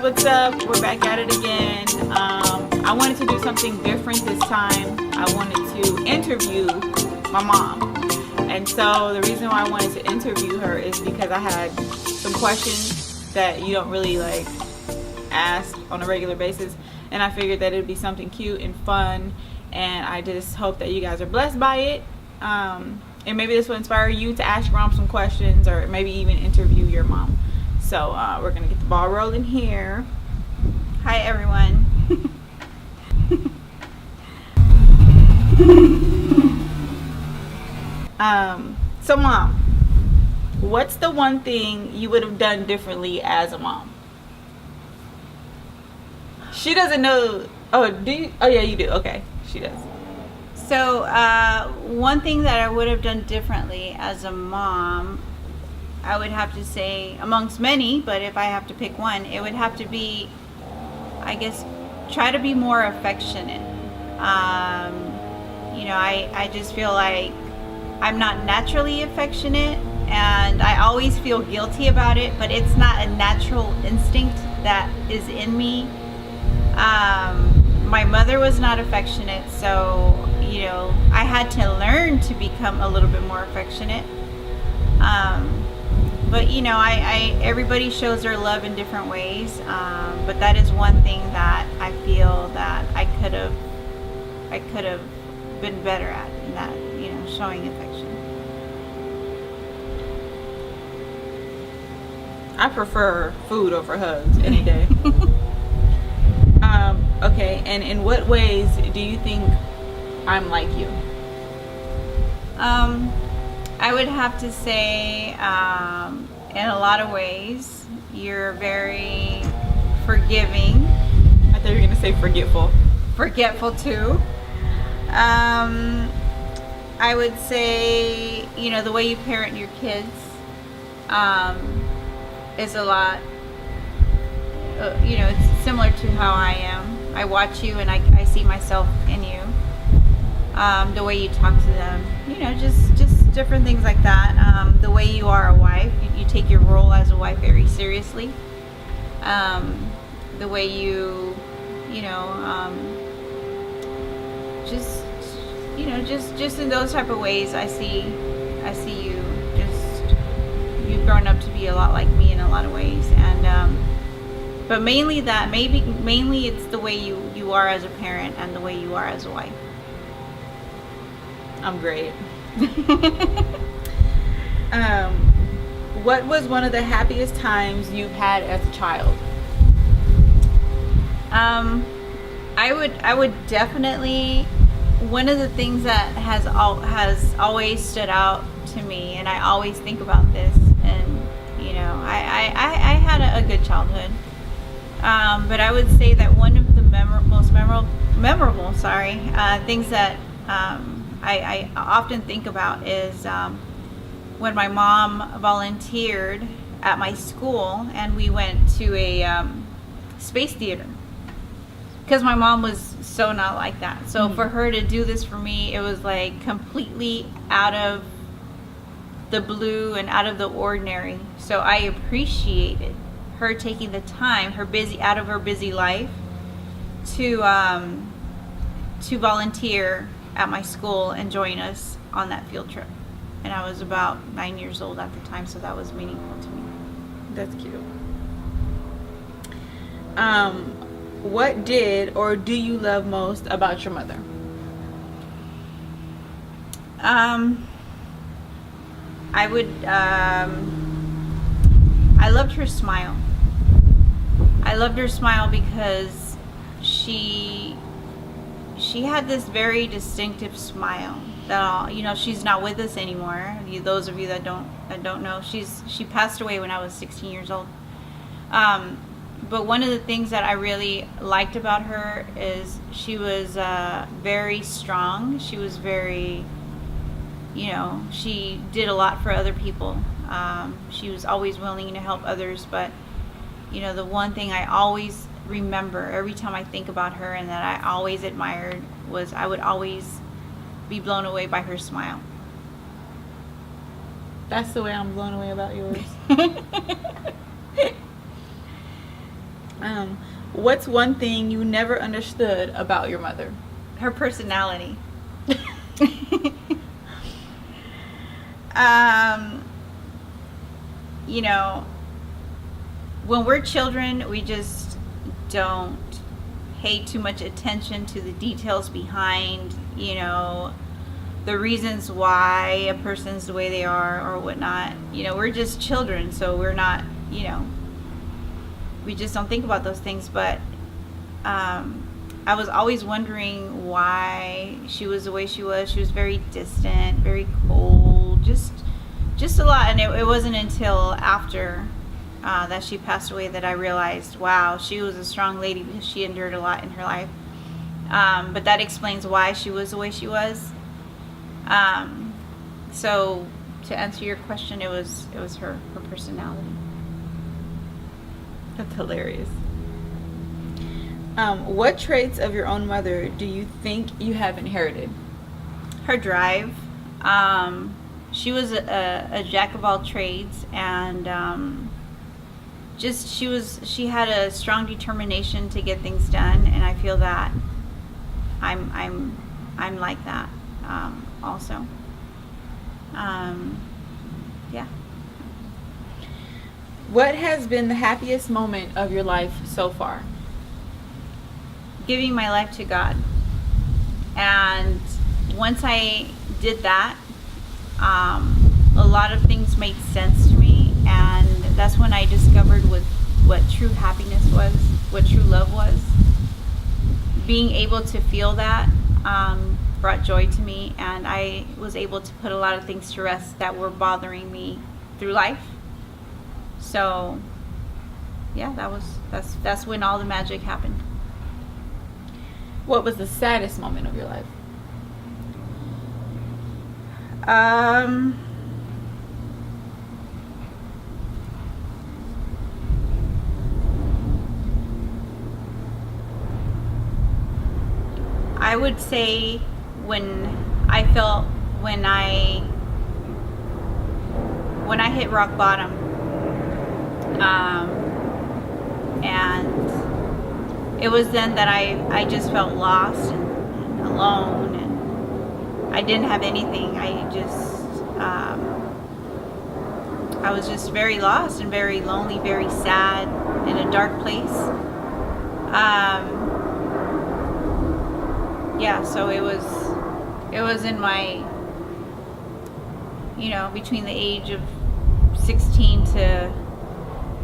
what's up? We're back at it again. I wanted to do something different this time. I wanted to interview my mom. And so the reason why I wanted to interview her is because I had some questions that you don't really like ask on a regular basis. And I figured that it would be something cute and fun. And I just hope that you guys are blessed by it. And maybe this will inspire you to ask your mom some questions or maybe even interview your mom. So we're going to get the ball rolling here. Hi, everyone. So Mom, what's the one thing you would have done differently as a mom? She doesn't know. Oh, do you? Oh, yeah, you do. Okay, she does. So one thing that I would have done differently as a mom, I would have to say, amongst many, but if I have to pick one, it would have to be, I guess, try to be more affectionate. I just feel like I'm not naturally affectionate, and I always feel guilty about it, but it's not a natural instinct that is in me. My mother was not affectionate, so, I had to learn to become a little bit more affectionate. But everybody shows their love in different ways. But that is one thing that I feel that I could have been better at, in that, showing affection. I prefer food over hugs any day. Okay, and in what ways do you think I'm like you? I would have to say, in a lot of ways, you're very forgiving. I thought you were going to say forgetful. Forgetful too. I would say, the way you parent your kids is a lot, it's similar to how I am. I watch you and I see myself in you. The way you talk to them, just different things like that. The way you are a wife, you take your role as a wife very seriously. The way you, just in those type of ways, I see you. You've grown up to be a lot like me in a lot of ways, and but mainly it's the way you are as a parent and the way you are as a wife. I'm great. What was one of the happiest times you've had as a child? I would definitely, one of the things that has always stood out to me, and I always think about this, and I had a good childhood, but I would say that one of the most memorable things that I often think about is when my mom volunteered at my school and we went to a space theater, because my mom was so not like that. So for her to do this for me, it was like completely out of the blue and out of the ordinary. So I appreciated her taking the time, out of her busy life, to volunteer at my school and join us on that field trip. And I was about 9 years old at the time, so that was meaningful to me. That's cute. What did or do you love most about your mother? I loved her smile. I loved her smile because she had this very distinctive smile that she's not with us anymore. Those of you that don't know, she passed away when I was 16 years old. But one of the things that I really liked about her is she was very strong. She was very, she did a lot for other people. She was always willing to help others. But, the one thing I always remember every time I think about her and that I always admired was I would always be blown away by her smile. That's the way I'm blown away about yours. What's one thing you never understood about your mother? Her personality. You know, when we're children, we just don't pay too much attention to the details behind, you know, the reasons why a person's the way they are or whatnot. You know, we're just children, so we're not, you know, we just don't think about those things. But I was always wondering why she was the way she was. She was very distant, very cold, just a lot. And it wasn't until after that she passed away that I realized, wow, she was a strong lady because she endured a lot in her life. But that explains why she was the way she was. So to answer your question, it was her personality. That's hilarious. What traits of your own mother do you think you have inherited? Her drive. She was a jack of all trades, and she had a strong determination to get things done, and I feel that I'm like that also. Yeah. What has been the happiest moment of your life so far? Giving my life to God. And once I did that, a lot of things made sense to me, and that's when I discovered what true happiness was, what true love was. Being able to feel that brought joy to me, and I was able to put a lot of things to rest that were bothering me through life. So yeah, that's when all the magic happened. What was the saddest moment of your life? I would say when I hit rock bottom, and it was then that I just felt lost and alone, and I didn't have anything. I was just very lost and very lonely, very sad, in a dark place. Yeah, so it was in my, you know, between the age of 16 to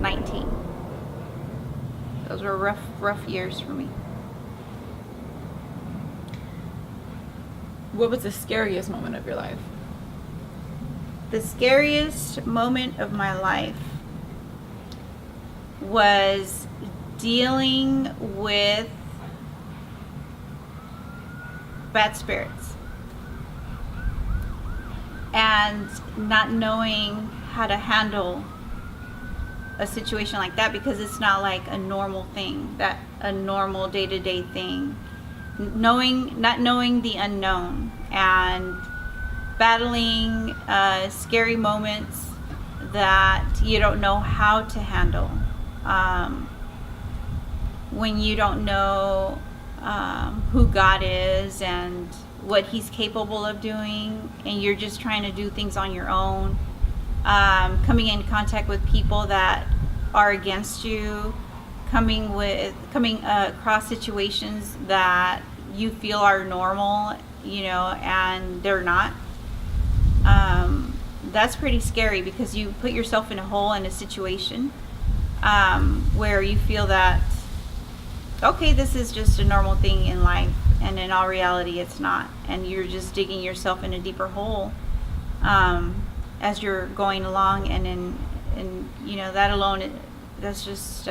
19. Those were rough years for me. What was the scariest moment of your life? The scariest moment of my life was dealing with bad spirits and not knowing how to handle a situation like that, because it's not like a normal thing, a normal day-to-day thing. Not knowing the unknown and battling scary moments that you don't know how to handle, when you don't know who God is and what He's capable of doing, and you're just trying to do things on your own, coming in contact with people that are against you, coming across situations that you feel are normal, you know, and they're not. That's pretty scary, because you put yourself in a hole in a situation where you feel that, okay, this is just a normal thing in life, and in all reality it's not, and you're just digging yourself in a deeper hole as you're going along, and you know, that alone, that's just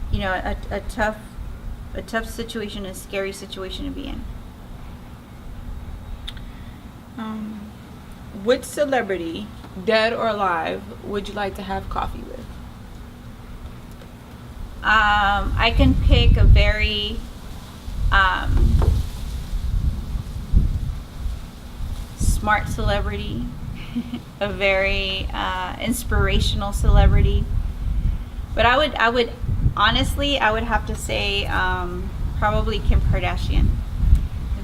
you know, a tough situation, a scary situation to be in. Which celebrity, dead or alive, would you like to have coffee with? I can pick a very smart celebrity, a very inspirational celebrity, But I would honestly, I would have to say probably Kim Kardashian.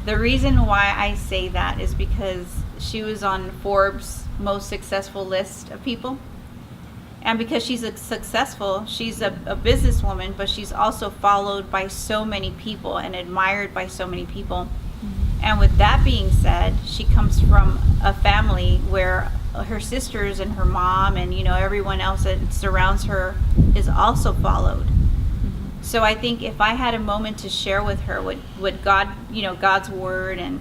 The reason why I say that is because she was on Forbes' most successful list of people. And because she's successful, she's a businesswoman, but she's also followed by so many people and admired by so many people. Mm-hmm. And with that being said, she comes from a family where her sisters and her mom and, you know, everyone else that surrounds her is also followed. Mm-hmm. So I think if I had a moment to share with her what God, you know, God's word and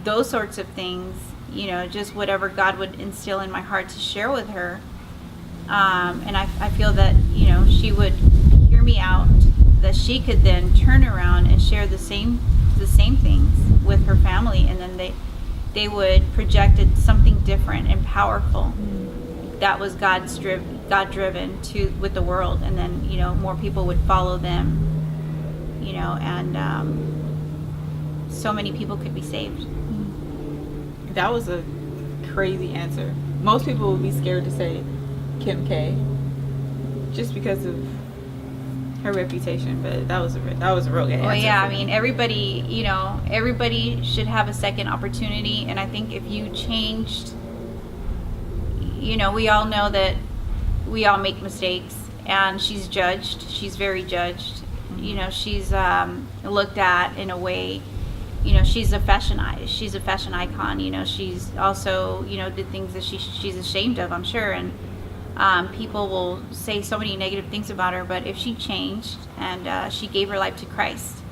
those sorts of things, you know, just whatever God would instill in my heart to share with her. And I feel that, you know, she would hear me out, that she could then turn around and share the same things with her family, and then they would project something different and powerful that was God driven to with the world, and then, you know, more people would follow them, you know, and so many people could be saved. That was a crazy answer. Most people would be scared to say Kim K, just because of her reputation. But that was a real good answer. Well, yeah, I mean, everybody should have a second opportunity, and I think if you changed, you know, we all know that we all make mistakes, and she's judged. She's very judged. You know, she's looked at in a way. You know, she's a fashion icon. You know, she's also, you know, did things that she's ashamed of, I'm sure. And people will say so many negative things about her. But if she changed and she gave her life to Christ,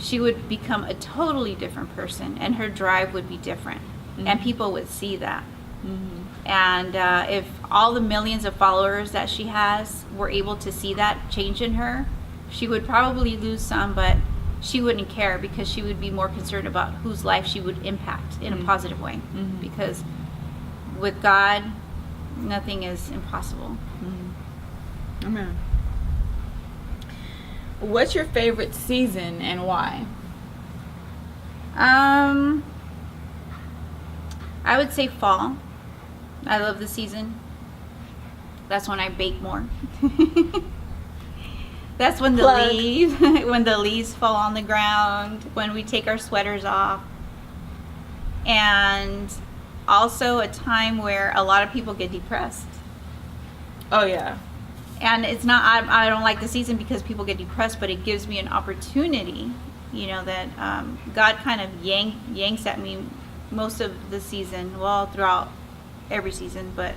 she would become a totally different person, and her drive would be different. Mm-hmm. And people would see that. Mm-hmm. And if all the millions of followers that she has were able to see that change in her, she would probably lose some, but she wouldn't care, because she would be more concerned about whose life she would impact in a positive way. Mm-hmm. Because with God, nothing is impossible. Mm-hmm. Amen. What's your favorite season and why? I would say fall. I love the season. That's when I bake more. That's when the leaves fall on the ground, when we take our sweaters off. And also a time where a lot of people get depressed. Oh, yeah. And it's not, I don't like the season because people get depressed, but it gives me an opportunity, you know, that God kind of yanks at me most of the season, well, throughout every season, but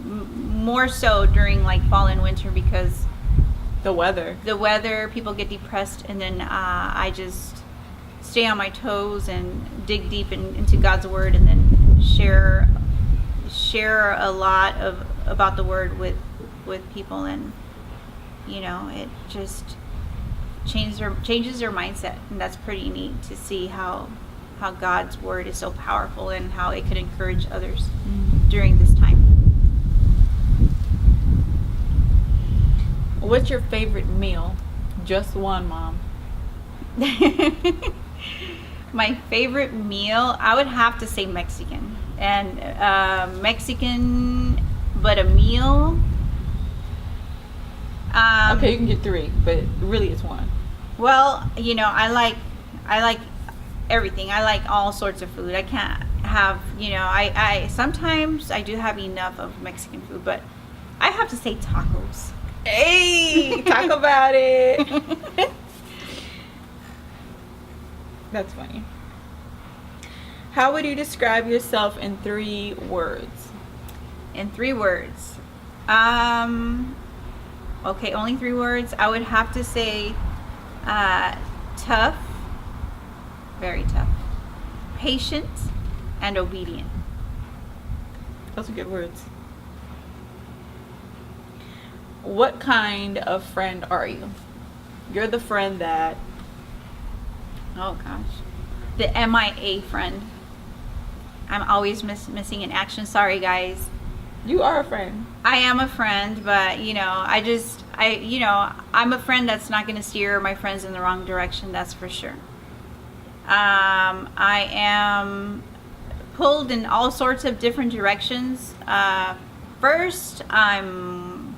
more so during like fall and winter, because the weather, people get depressed, and then I just stay on my toes and dig deep into God's word, and then share a lot about the word with people, and you know, it just changes their mindset, and that's pretty neat to see how God's word is so powerful and how it could encourage others during this time. What's your favorite meal? Just one, Mom. My favorite meal, I would have to say Mexican. And Mexican, but a meal. Okay, you can get 3, but really it's 1. Well, you know, I like everything. I like all sorts of food. I can't have, you know, I sometimes I do have enough of Mexican food, but I have to say tacos. Hey, talk about it. That's funny. How would you describe yourself in 3 words? In 3 words. Okay, only 3 words. I would have to say tough, very tough, patient, and obedient. Those are good words. What kind of friend are you? You're the friend that... Oh gosh. The MIA friend. I'm always missing in action. Sorry guys. You are a friend. I am a friend, but you know, I'm a friend that's not going to steer my friends in the wrong direction, that's for sure. I am pulled in all sorts of different directions first I'm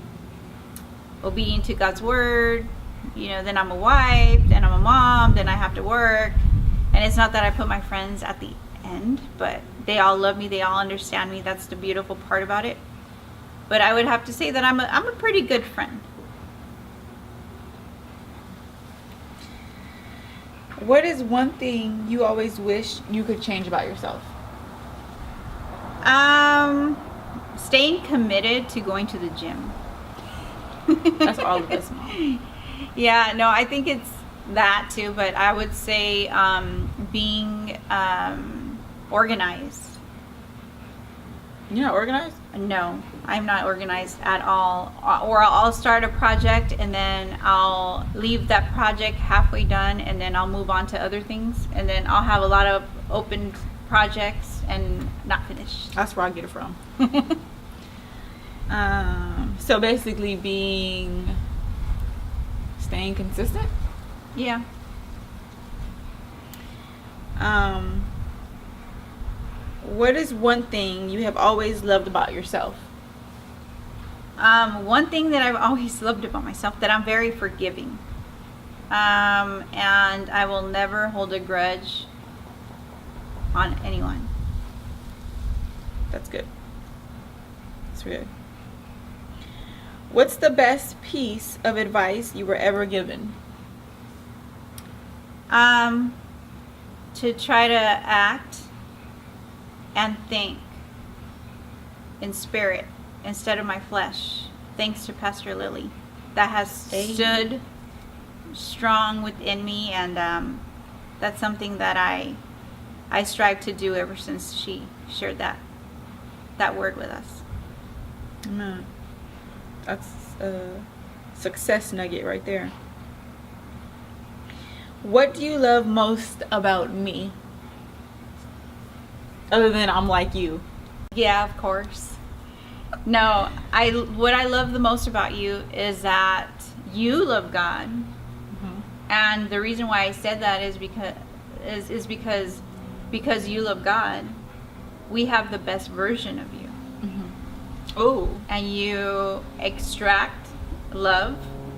obedient to God's word, then I'm a wife, then I'm a mom, then I have to work. And it's not that I put my friends at the end, but they all love me, they all understand me. That's the beautiful part about it. But I would have to say that I'm a pretty good friend. What is one thing you always wish you could change about yourself? Staying committed to going to the gym. That's all of us, Mom. Yeah, no, I think it's that too, but I would say being organized. You're not organized? No, I'm not organized at all. Or I'll start a project and then I'll leave that project halfway done and then I'll move on to other things. And then I'll have a lot of open projects and not finished. That's where I get it from. So basically staying consistent? Yeah. What is one thing you have always loved about yourself? One thing that I've always loved about myself, that I'm very forgiving. And I will never hold a grudge on anyone. That's good. That's good. What's the best piece of advice you were ever given? To try to act and think in spirit instead of my flesh, thanks to Pastor Lily. That has stood strong within me, and that's something that I strive to do ever since she shared that word with us. Amen. That's a success nugget right there. What do you love most about me? Other than I'm like you. Yeah, of course. No, what I love the most about you is that you love God. Mm-hmm. And the reason why I said that is because you love God, we have the best version of you. Mm-hmm. Oh. And you extract love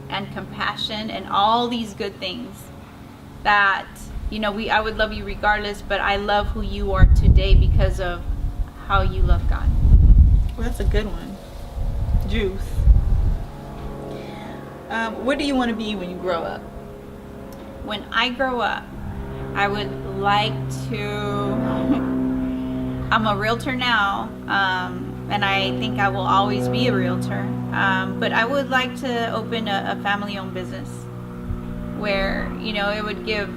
and compassion and all these good things that, I would love you regardless, but I love who you are today because of how you love God. Well, that's a good one. Juice. What do you want to be when you grow up? When I grow up, I would like to... I'm a realtor now, and I think I will always be a realtor. But I would like to open a family-owned business where, it would give,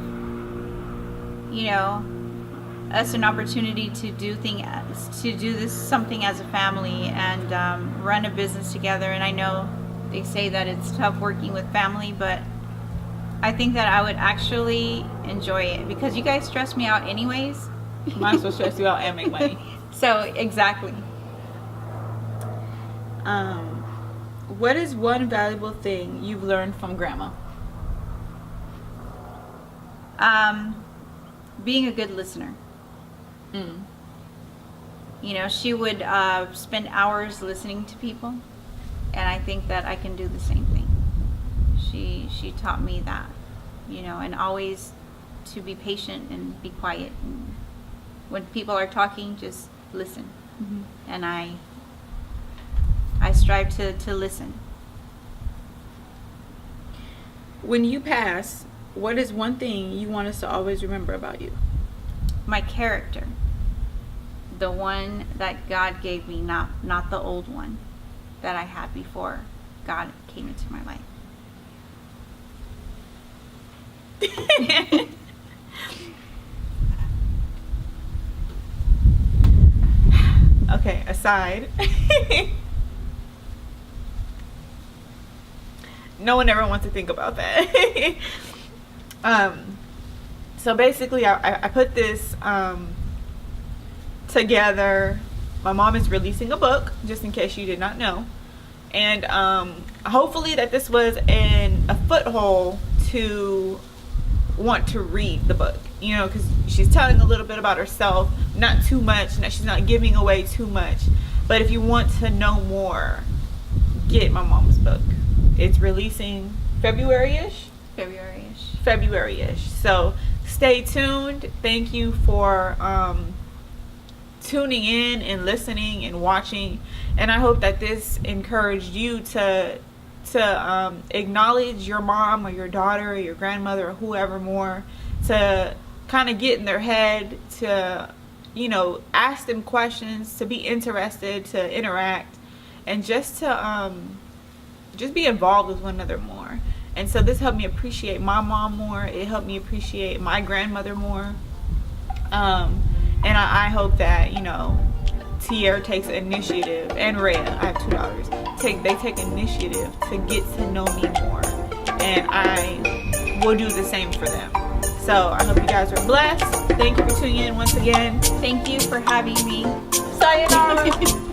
us an opportunity to do something as a family and run a business together. And I know they say that it's tough working with family, but I think that I would actually enjoy it because you guys stress me out anyways. Might as well stress you out and make money. So, exactly. What is one valuable thing you've learned from Grandma? Being a good listener. She would spend hours listening to people, and I think that I can do the same thing. She taught me that, and always to be patient and be quiet. And when people are talking, just listen. Mm-hmm. And I strive to listen. When you pass, what is one thing you want us to always remember about you? My character. The one that God gave me, not the old one that I had before God came into my life. Okay, aside. No one ever wants to think about that. So basically I put this together. My mom is releasing a book, just in case you did not know. And hopefully that this was a foothold to want to read the book, because she's telling a little bit about herself, not too much, and that she's not giving away too much. But if you want to know more, get my mom's book. It's releasing February-ish. So stay tuned. Thank you for tuning in and listening and watching, and I hope that this encouraged you to acknowledge your mom or your daughter or your grandmother or whoever more, to kind of get in their head, to ask them questions, to be interested, to interact, and just to just be involved with one another more. And so this helped me appreciate my mom more. It helped me appreciate my grandmother more. And I hope that, Tierra takes initiative, and Rhea, I have 2 daughters, they take initiative to get to know me more. And I will do the same for them. So I hope you guys are blessed. Thank you for tuning in once again. Thank you for having me. Sayonara.